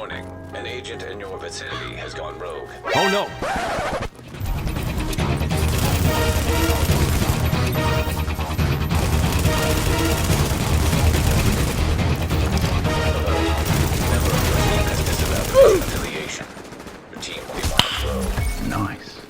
Warning, an agent in your vicinity has gone rogue. Oh no! Member of your team has disavowed affiliation. Your team will be marked rogue. Nice.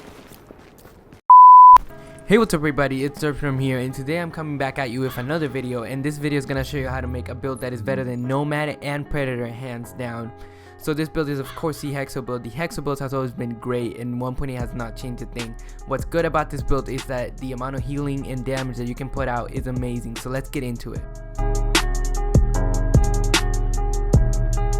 Hey, what's up everybody, it's From here, and today I'm coming back at you with another video, and this video is going to show you how to make a build that is better than Nomad and Predator hands down. So this build is of course the Hexo build. The Hexo build has always been great and 1.8 has not changed a thing. What's good about this build is that the amount of healing and damage that you can put out is amazing, so let's get into it.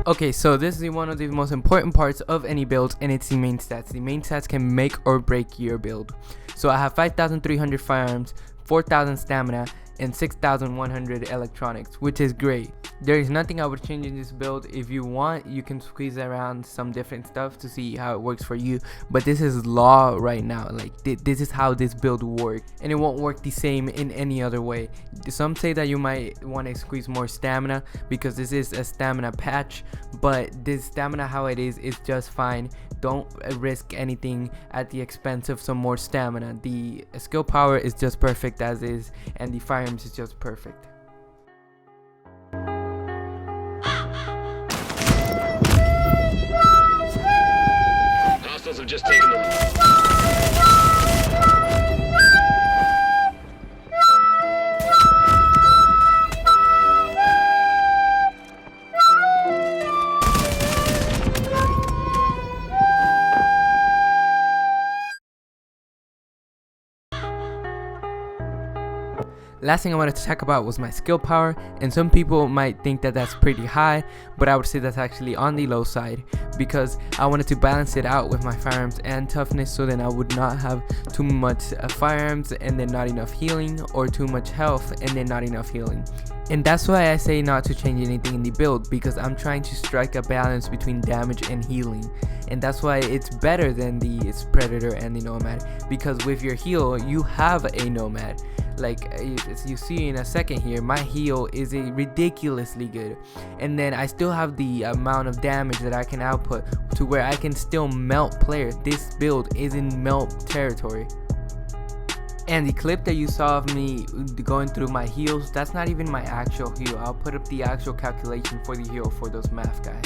Okay, so this is one of the most important parts of any build, and it's the main stats. The main stats can make or break your build. So I have 5,300 firearms, 4,000 stamina, and 6,100 electronics, which is great. There is nothing I would change in this build. If you want, you can squeeze around some different stuff to see how it works for you, but this is law right now. Like this is how this build works, and it won't work the same in any other way. Some say that you might want to squeeze more stamina because this is a stamina patch, but this stamina how it is just fine. Don't risk anything at the expense of some more stamina. The skill power is just perfect as is, and the firearms is just perfect. Hostiles have just taken them. Last thing I wanted to talk about was my skill power, and some people might think that that's pretty high, but I would say that's actually on the low side because I wanted to balance it out with my firearms and toughness, so then I would not have too much firearms and then not enough healing, or too much health and then not enough healing. And that's why I say not to change anything in the build, because I'm trying to strike a balance between damage and healing. And that's why it's better than the Predator and the Nomad, because with your heal you have a Nomad. Like as you see in a second here, my heal is ridiculously good, and then I still have the amount of damage that I can output to where I can still melt players. This build is in melt territory. And the clip that you saw of me going through my heals, that's not even my actual heal. I'll put up the actual calculation for the heal for those math guys.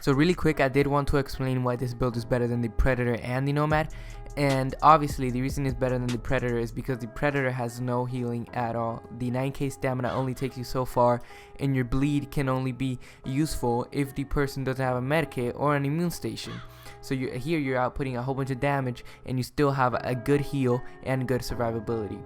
So really quick, I did want to explain why this build is better than the Predator and the Nomad. And obviously the reason it's better than the Predator is because the Predator has no healing at all. The 9k stamina only takes you so far, and your bleed can only be useful if the person doesn't have a medkit or an immune station. So here you're outputting a whole bunch of damage and you still have a good heal and good survivability.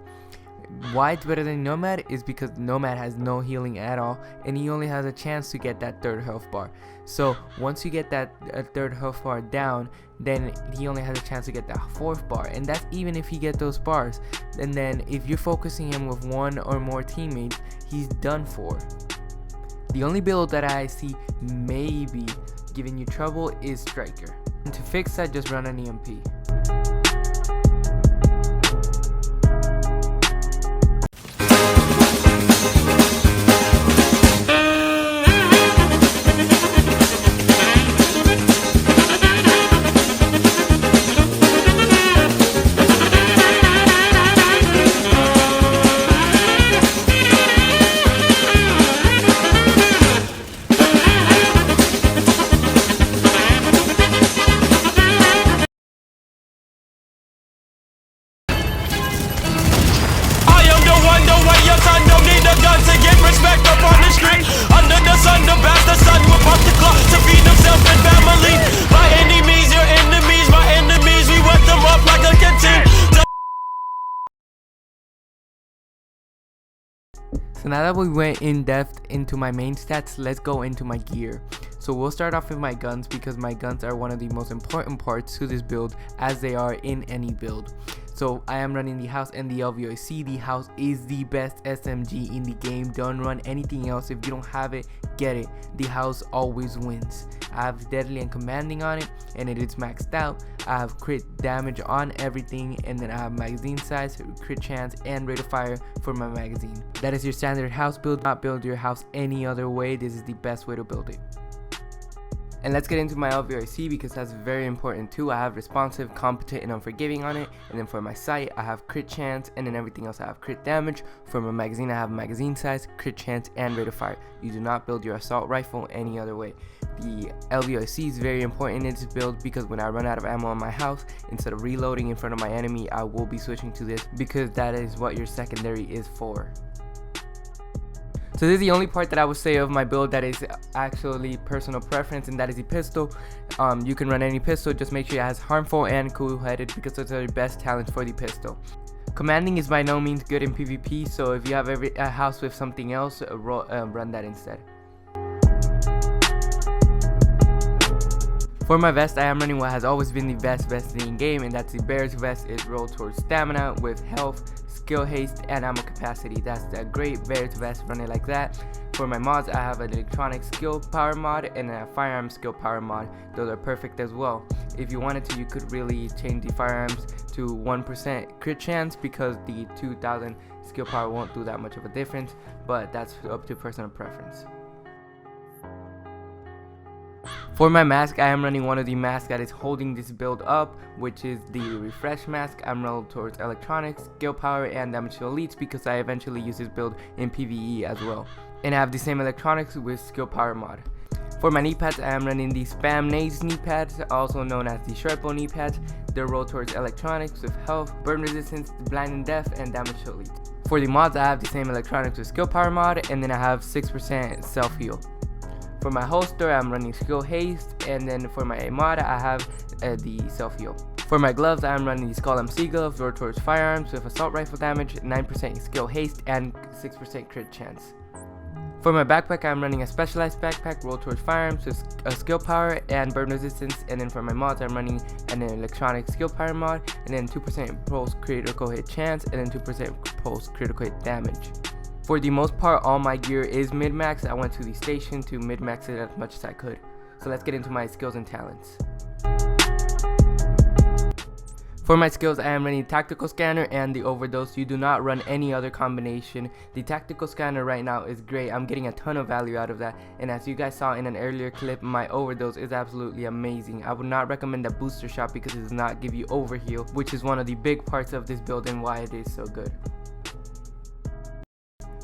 Why it's better than Nomad is because Nomad has no healing at all, and he only has a chance to get that third health bar. So once you get that third health bar down, then he only has a chance to get that fourth bar, and that's even if he gets those bars. And then if you're focusing him with one or more teammates, he's done for. The only build that I see maybe giving you trouble is Striker, and to fix that, just run an EMP. So now that we went in depth into my main stats, let's go into my gear. So we'll start off with my guns, because my guns are one of the most important parts to this build, as they are in any build. So I am running the House and the LVOC. The House is the best SMG in the game. Don't run anything else. If you don't have it, get it. The House always wins. I have Deadly and Commanding on it, and it is maxed out. I have crit damage on everything, and then I have magazine size, crit chance, and rate of fire for my magazine. That is your standard House build. Do not build your House any other way. This is the best way to build it. And let's get into my LVRC because that's very important too. I have responsive, competent, and unforgiving on it. And then for my sight, I have crit chance, and then everything else I have crit damage. For my magazine, I have magazine size, crit chance, and rate of fire. You do not build your assault rifle any other way. The LVRC is very important in this build because when I run out of ammo in my house, instead of reloading in front of my enemy, I will be switching to this because that is what your secondary is for. So this is the only part that I would say of my build that is actually personal preference, and that is the pistol. You can run any pistol, just make sure it has harmful and cool-headed because those are the best talents for the pistol. Commanding is by no means good in PvP, so if you have a house with something else, run that instead. For my vest, I am running what has always been the best vest in the game, and that's the Bear's vest. It rolls towards stamina with health, skill haste, and ammo capacity. That's a great Bear's vest, run it like that. For my mods, I have an electronic skill power mod and a firearm skill power mod. Those are perfect as well. If you wanted to, you could really change the firearms to 1% crit chance because the 2000 skill power won't do that much of a difference, but that's up to personal preference. For my mask, I am running one of the masks that is holding this build up, which is the refresh mask. I'm rolled towards electronics, skill power, and damage to elites because I eventually use this build in PvE as well. And I have the same electronics with skill power mod. For my knee pads, I am running the spam nades knee pads, also known as the Sherpo knee pads. They're rolled towards electronics with health, burn resistance, blind and deaf, and damage to elites. For the mods, I have the same electronics with skill power mod, and then I have 6% self heal. For my holster, I'm running skill haste, and then for my mod, I have the self heal. For my gloves, I'm running the Skull MC gloves, rolled towards firearms with assault rifle damage, 9% skill haste, and 6% crit chance. For my backpack, I'm running a specialized backpack, rolled towards firearms with a skill power and burn resistance, and then for my mods, I'm running an electronic skill power mod, and then 2% pulse critical hit chance, and then 2% pulse critical hit damage. For the most part, all my gear is mid-max. I went to the station to mid-max it as much as I could. So let's get into my skills and talents. For my skills, I am running tactical scanner and the overdose. You do not run any other combination. The tactical scanner right now is great. I'm getting a ton of value out of that. And as you guys saw in an earlier clip, my overdose is absolutely amazing. I would not recommend a booster shot because it does not give you overheal, which is one of the big parts of this build and why it is so good.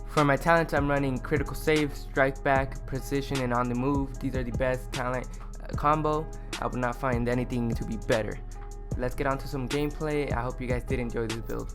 For my talents, I'm running critical save, strike back, precision, and on the move. These are the best talent combo. I would not find anything to be better. Let's get on to some gameplay. I hope you guys did enjoy this build.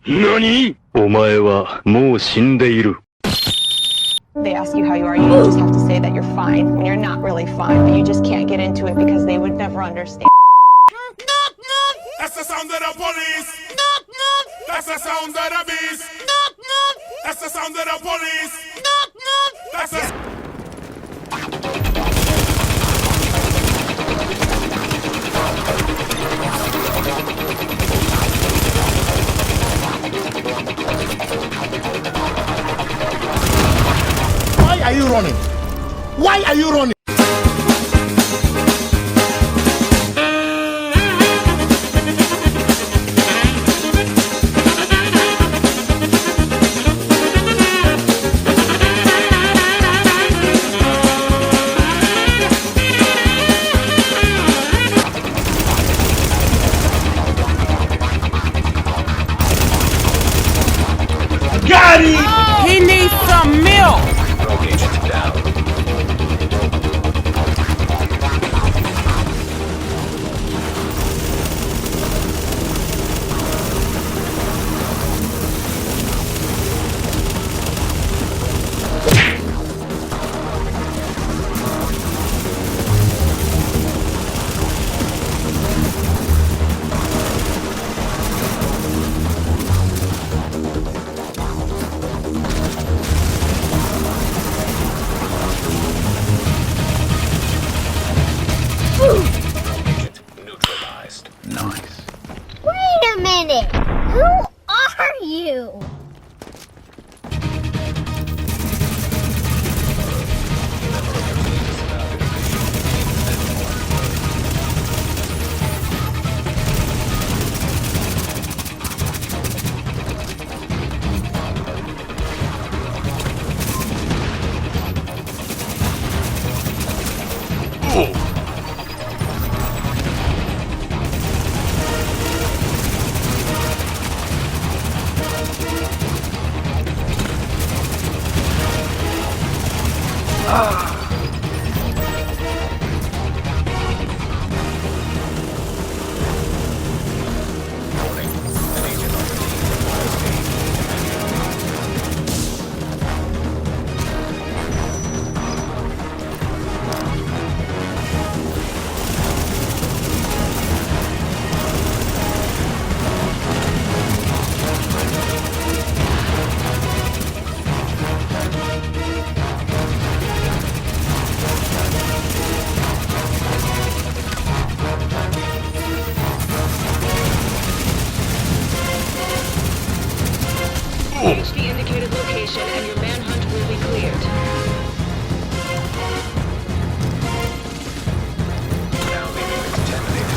NANI?! お前はもう死んでいる。 They ask you how you are, you just have to say that you're fine when you're not really fine, but you just can't get into it because they would never understand. That's the sound of the police. That's the sound of the beast. That's the sound of the police. That's the are you running? Why are you running? He needs some milk. Rogue agent down. Agent neutralized. Nice. Wait a minute! Who are you? Warning. An agent on the team advised Reach the indicated location and your manhunt will be cleared. now leaving the contaminated.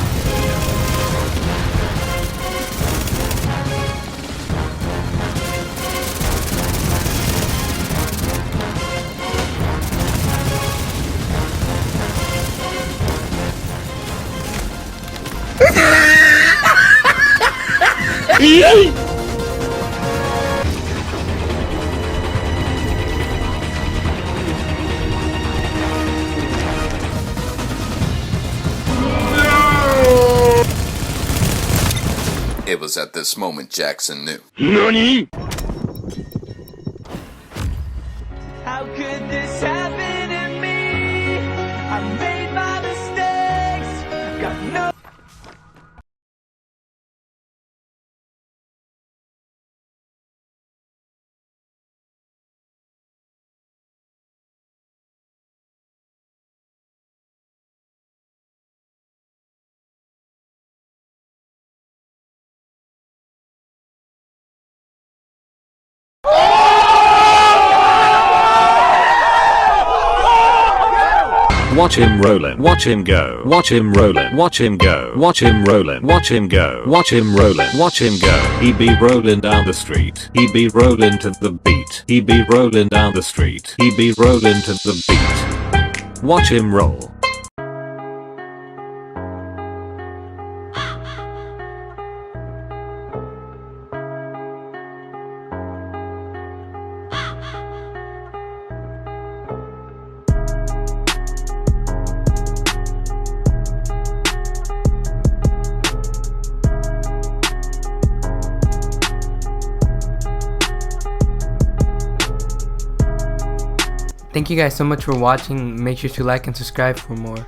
It was at this moment Jackson knew. 何 How could this happen to me? I made my mistakes. Got no. Watch him rollin', watch him go, watch him rollin', watch him go, watch him rollin', watch him go, watch him rollin', watch him go. He be rollin' down the street, he be rollin' to the beat, he be rollin' down the street, he be rollin' to the beat. Watch him roll. Thank you guys so much for watching. Make sure to like and subscribe for more.